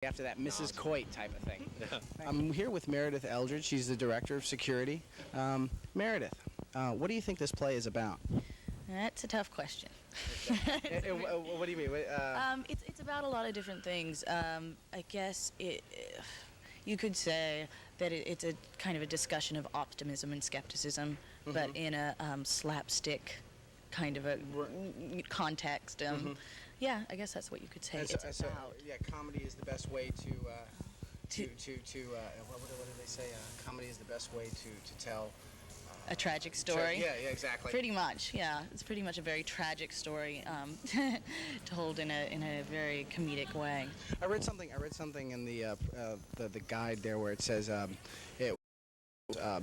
after that Mrs. Coit type of thing. Yeah. I'm here with Meredith Eldridge. She's the director of security. Meredith, what do you think this play is about? That's a tough question. What do you mean? It's about a lot of different things. I guess you could say that it's a kind of a discussion of optimism and skepticism, but in a slapstick kind of a context. Yeah, I guess that's what you could say. It's about. Yeah, comedy is the best way to what do they say? Comedy is the best way to tell A tragic story. Yeah, exactly. Pretty much, yeah. It's pretty much a very tragic story, told in a very comedic way. I read something in the guide there where it says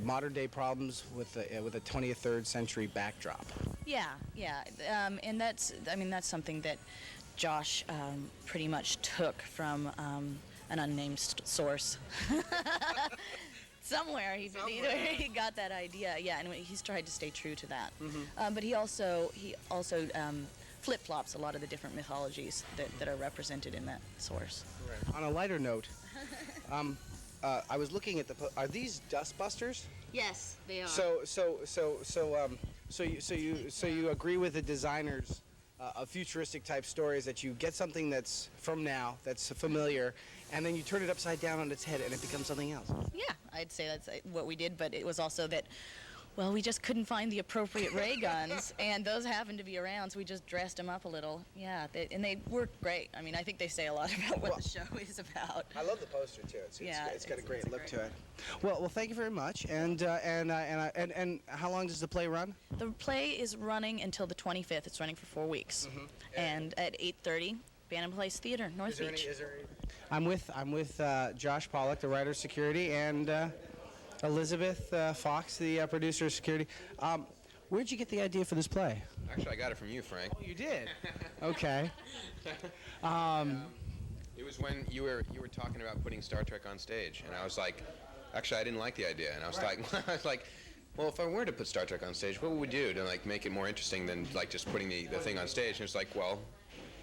modern day problems with a 23rd century backdrop. Yeah, and that's something that Josh pretty much took from an unnamed source. Somewhere he got that idea, yeah, and he's tried to stay true to that. But he also flip-flops a lot of the different mythologies that are represented in that source. Right. On a lighter note, I was looking at are these dust busters? Yes, they are. So you agree with the designers of futuristic type stories that you get something that's from now, that's familiar, and then you turn it upside down on its head and it becomes something else. Yeah, I'd say that's what we did, but it was also that, well, we just couldn't find the appropriate ray guns, and those happened to be around, so we just dressed them up a little. Yeah, and they worked great. I mean, I think they say a lot about what the show is about. I love the poster too. It's got a great look to it. Look. Well, thank you very much. And how long does the play run? The play is running until the 25th. It's running for 4 weeks, and at 8:30, Bantam Place Theater, North Beach. I'm with Josh Pollock, the writer of security, and Elizabeth Fox, the producer of security. Where'd you get the idea for this play? Actually, I got it from you, Frank. Oh, you did? Okay. It was when you were talking about putting Star Trek on stage, and I was like, actually, I didn't like the idea, and I was like, well, if I were to put Star Trek on stage, what would we do to like make it more interesting than like just putting the thing on stage? And it's like, well,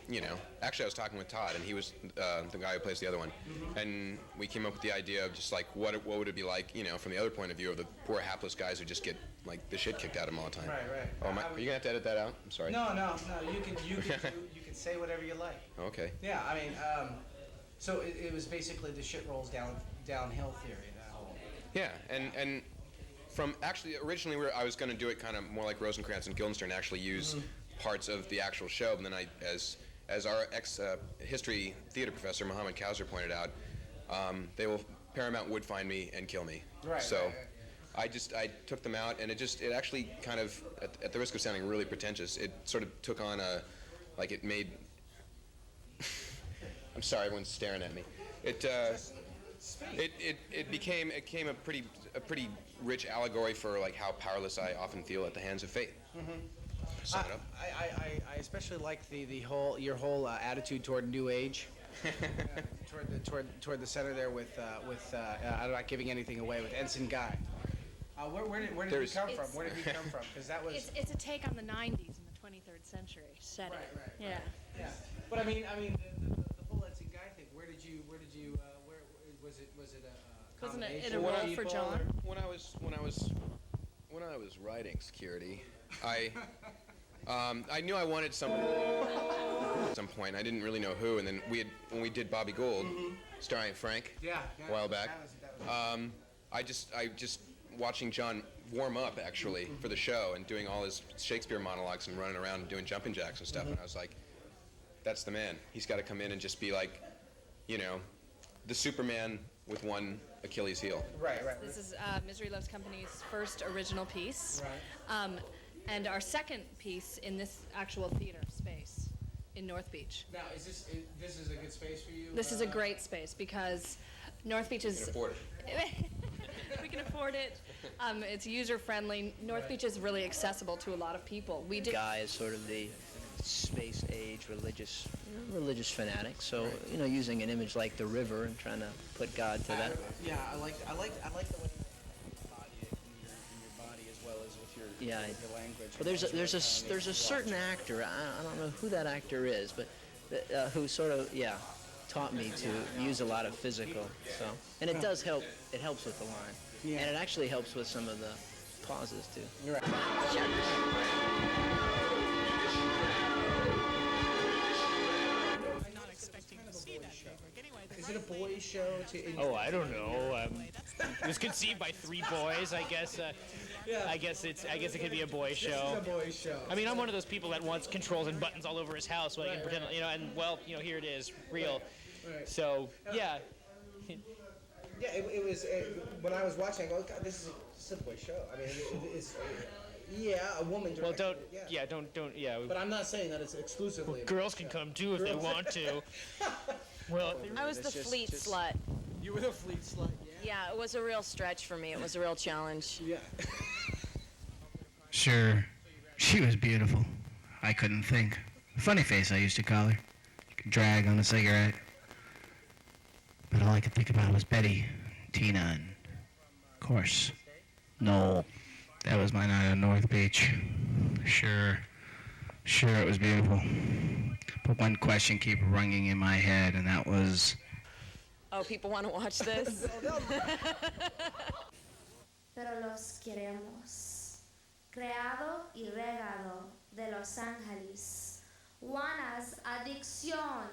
you know, actually I was talking with Todd, and he was the guy who plays the other one, and we came up with the idea of just like what would it be like, you know, from the other point of view of the poor hapless guys who just get like the shit kicked out of them all the time. Right. Oh, are you gonna have to edit that out? I'm sorry. No. You can say whatever you like. Okay. Yeah, I mean, so it was basically the shit rolls downhill theory. That whole. Yeah, and from actually originally I was gonna do it kind of more like Rosencrantz and Guildenstern, actually use parts of the actual show, but then as our ex-history theater professor, Mohammed Kauser, pointed out, Paramount would find me and kill me. Right. So I took them out, and it actually kind of, at the risk of sounding really pretentious, it sort of took on it made, I'm sorry, everyone's staring at me. It became a pretty rich allegory for like how powerless I often feel at the hands of fate. I especially like your whole attitude toward New Age, toward the center there with I'm not giving anything away, with Ensign Guy. Where did he come from? Where did he come from? Because that was it's a take on the '90s in the 23rd century setting. Right. Yeah. But I mean the whole Ensign Guy thing. Where was it a Wasn't it combination a role of for people, John? or- When I was writing security, I knew I wanted somebody at some point. I didn't really know who, and then when we did Bobby Gould, starring Frank, a while back. I just watching John warm up actually for the show and doing all his Shakespeare monologues and running around and doing jumping jacks and stuff, and I was like, that's the man. He's got to come in and just be like, you know, the Superman with one Achilles heel. Right. This is Misery Loves Company's first original piece. Right. And our second piece in this actual theater space in North Beach. Now, this is a good space for you? This is a great space because North Beach is... You can afford it. We can afford it. It's user-friendly. North Beach is really accessible to a lot of people. We did... Guy is sort of the space-age religious fanatic. So, you know, using an image like the river and trying to put God to that. Yeah, I like the way you embody it in your body as well as with your language. Well, there's a certain actor. I don't know who that actor is, but who sort of taught me to use a lot of physical. So, and it does help. It helps with the line, Yeah. and it actually helps with some of the pauses too. You're right. Is it a boys' show? Oh, I don't know. It was conceived by 3 boys. I guess. I guess it could be a boys' show. It's a boys' show. I mean, I'm one of those people that wants controls and buttons all over his house, so I can pretend, and well, here it is, real. Right. So yeah. Yeah, it was when I was watching. I go, God, this is a boys' show. I mean, it's yeah, a woman. Well, directed don't, it, yeah. But I'm not saying that it's exclusively. a Girls boys' can show. come too if they want to. Well, I was the fleet slut. You were the fleet slut. Yeah, it was a real stretch for me. It was a real challenge. Yeah. Sure, she was beautiful. I couldn't think. Funny face, I used to call her. She could drag on a cigarette. But all I could think about was Betty, Tina, and, of course, Noel. That was my night on North Beach. Sure, it was beautiful. But one question kept ringing in my head, and that was... Oh, people want to watch this? Pero los queremos. Creado y regado de Los Ángeles. Juana's Adicción.